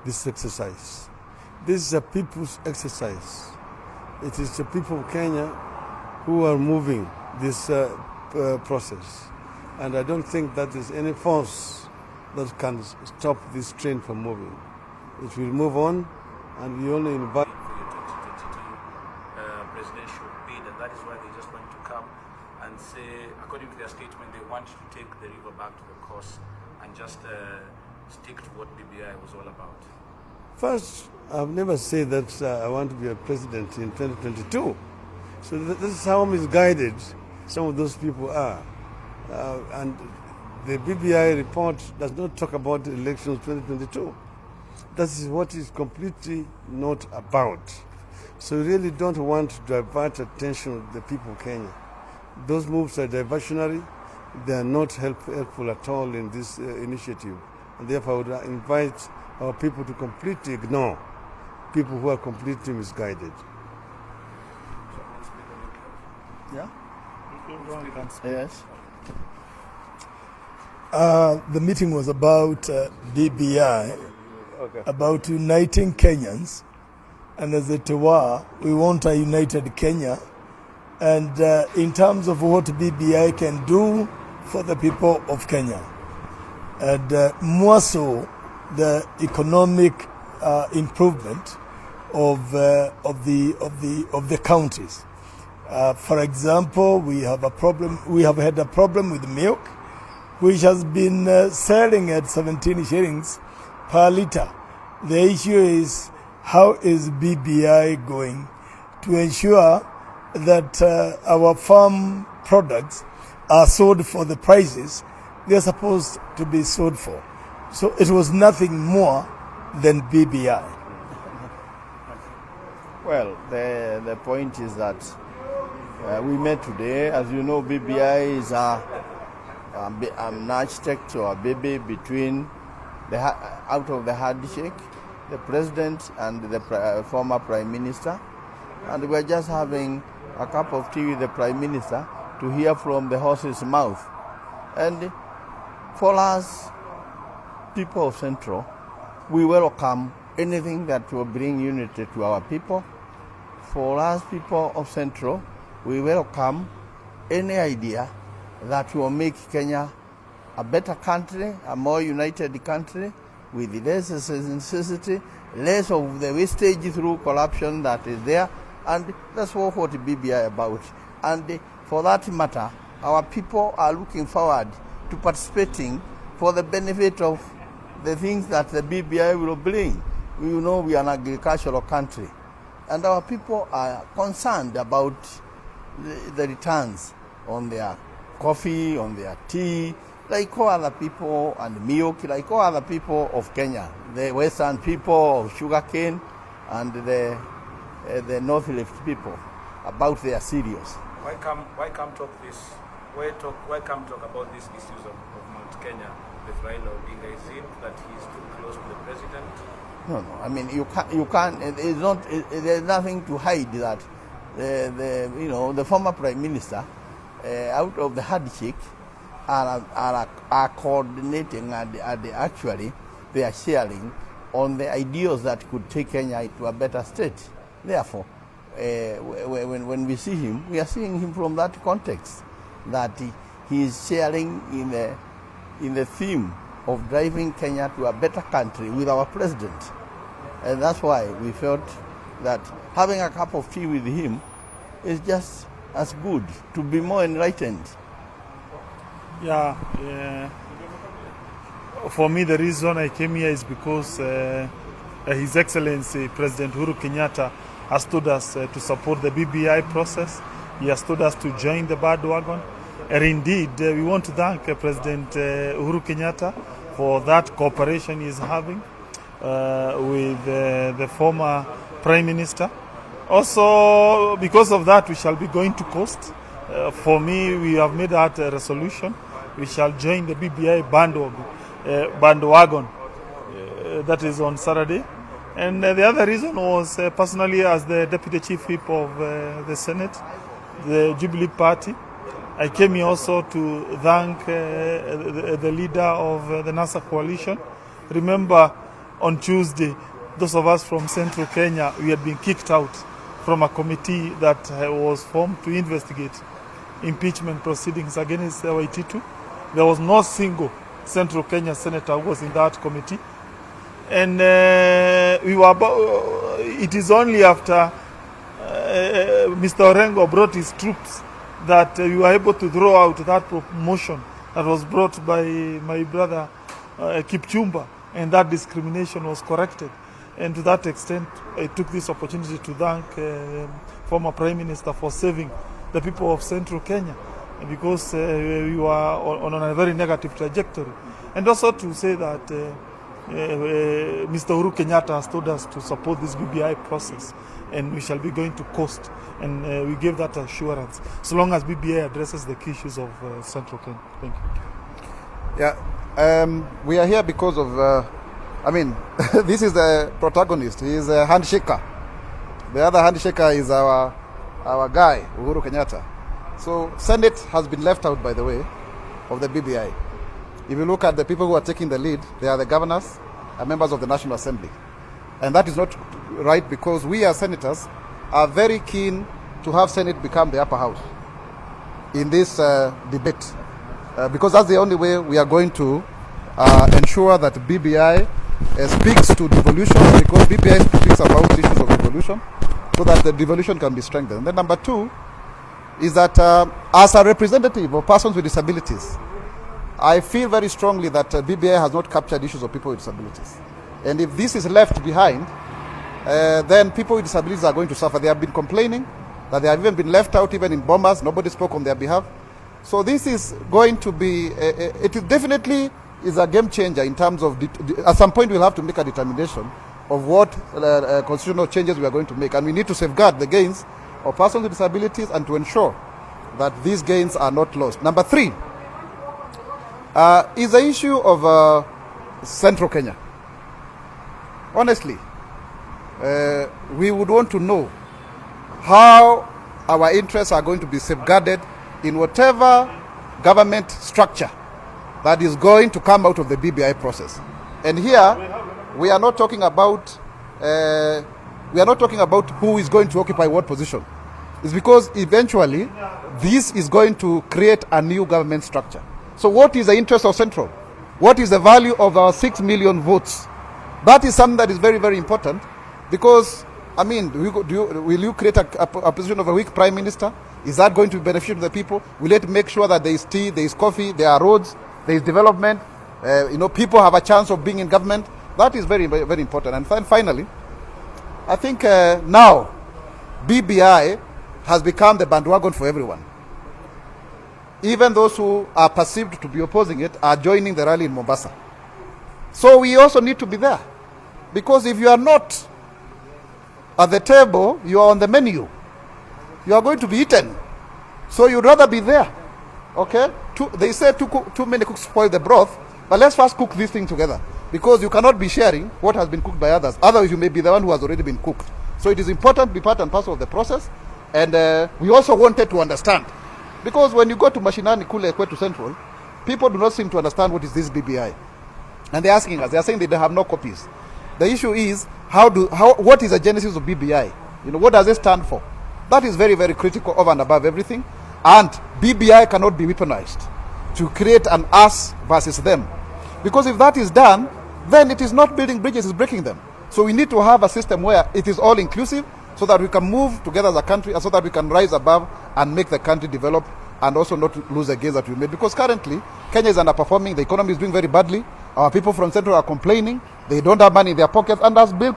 This exercise. This is a people's exercise. It is the people of Kenya who are moving this process. And I don't think that there's any force that can stop this train from moving. It will move on, and we only invite for your 2022 presidential bid, and that is why they just want to come and say, according to their statement, they want to take the river back to the course and just stick to what BBI was all about. First, I've never said that I want to be a president in 2022. So this is how misguided some of those people are. And the BBI report does not talk about the elections 2022. That is what is completely not about. So we really don't want to divert attention of the people of Kenya. Those moves are diversionary. They are not helpful at all in this initiative. And therefore, I would invite our people to completely ignore people who are completely misguided. Yeah? Yes. The meeting was about BBI, about uniting Kenyans, and as it were, we want a united Kenya. And in terms of what BBI can do for the people of Kenya, and more so the economic improvement of the counties. For example, we have had a problem with milk, which has been selling at 17 shillings per litre. The issue is, how is BBI going to ensure that our farm products are sold for the prices they're supposed to be sold for? So it was nothing more than BBI. Well, the point is that we met today. As you know, BBI is an architect or a baby between out of the handshake, the president and the former prime minister. And we're just having a cup of tea with the prime minister to hear from the horse's mouth. And for us, people of Central, we welcome anything that will bring unity to our people. For us, people of Central, we welcome any idea that will make Kenya a better country, a more united country, with less necessity, less of the wastage through corruption that is there. And that's what BBI is about. And for that matter, our people are looking forward to participating for the benefit of the things that the BBI will bring. You know, we are an agricultural country, and our people are concerned about the returns on their coffee, on their tea, like all other people, and milk, like all other people of Kenya, the western people of sugarcane, and the NEWSLIFE people, about their cereals. Why come talk this? Why come talk about these issues of Mount Kenya with Raila Odinga? Is it that he's too close to the president? No. I mean, you can't. It's not. There's nothing to hide that the former prime minister, out of the handshake, are coordinating and actually they are sharing on the ideas that could take Kenya to a better state. Therefore, when we see him, we are seeing him from that context, that he is sharing in the theme of driving Kenya to a better country with our president. And that's why we felt that having a cup of tea with him is just as good, to be more enlightened. Yeah. For me, the reason I came here is because His Excellency President Uhuru Kenyatta has told us to support the BBI process. He has told us to join the bandwagon. And indeed, we want to thank President Uhuru Kenyatta for that cooperation he is having with the former Prime Minister. Also, because of that, we shall be going to coast. For me, we have made that resolution. We shall join the BBI bandwagon. That is on Saturday. And the other reason was, personally, as the Deputy Chief Whip of the Senate, the Jubilee Party. I came here also to thank the leader of the NASA coalition. Remember, on Tuesday, those of us from Central Kenya, we had been kicked out from a committee that was formed to investigate impeachment proceedings against Waititu. There was no single Central Kenya senator who was in that committee. And it is only after Mr. Orengo brought his troops that we were able to throw out that motion that was brought by my brother Kipchumba, and that discrimination was corrected. And to that extent, I took this opportunity to thank former Prime Minister for saving the people of Central Kenya, because we were on a very negative trajectory. And also to say that Mr. Uhuru Kenyatta has told us to support this BBI process, and we shall be going to coast, and we gave that assurance, so long as BBI addresses the key issues of Central Kenya. Thank you. Yeah, we are here because of, this is the protagonist. He is a handshaker. The other handshaker is our guy, Uhuru Kenyatta. So Senate has been left out, by the way, of the BBI. If you look at the people who are taking the lead, they are the governors and members of the National Assembly. And that is not right, because we as senators are very keen to have Senate become the upper house in this debate. Because that's the only way we are going to ensure that BBI speaks to devolution, because BBI speaks about issues of devolution, so that the devolution can be strengthened. And then number two is that as a representative of persons with disabilities, I feel very strongly that BBI has not captured issues of people with disabilities. And if this is left behind, then people with disabilities are going to suffer. They have been complaining that they have even been left out, even in Bomas. Nobody spoke on their behalf. So this is going to be, it definitely is a game changer in terms of, at some point we'll have to make a determination of what constitutional changes we are going to make. And we need to safeguard the gains of persons with disabilities and to ensure that these gains are not lost. Number three is the issue of Central Kenya. Honestly, we would want to know how our interests are going to be safeguarded in whatever government structure that is going to come out of the BBI process. And here, we are not talking about who is going to occupy what position. It's because eventually this is going to create a new government structure. So what is the interest of Central? What is the value of our 6 million votes? That is something that is very, very important, because, will you create a position of a weak prime minister? Is that going to be beneficial to the people? Will it make sure that there is tea, there is coffee, there are roads, there is development, people have a chance of being in government? That is very, very, very important. And finally, I think now BBI has become the bandwagon for everyone. Even those who are perceived to be opposing it are joining the rally in Mombasa. So we also need to be there, because if you are not at the table, you are on the menu. You are going to be eaten. So you'd rather be there. Okay? They say too many cooks spoil the broth, but let's first cook this thing together, because you cannot be sharing what has been cooked by others. Otherwise, you may be the one who has already been cooked. So it is important to be part and parcel of the process. And we also wanted to understand, because when you go to Mashinani Kule Kwetu Central, people do not seem to understand what is this BBI. And they're asking us, they're saying they have no copies. The issue is, what is the genesis of BBI? What does it stand for? That is very, very critical over and above everything. And BBI cannot be weaponized to create an us versus them. Because if that is done, then it is not building bridges, it's breaking them. So we need to have a system where it is all inclusive, so that we can move together as a country, and so that we can rise above and make the country develop, and also not lose the gains that we made. Because currently, Kenya is underperforming, the economy is doing very badly, our people from Central are complaining, they don't have money in their pockets, and as Bill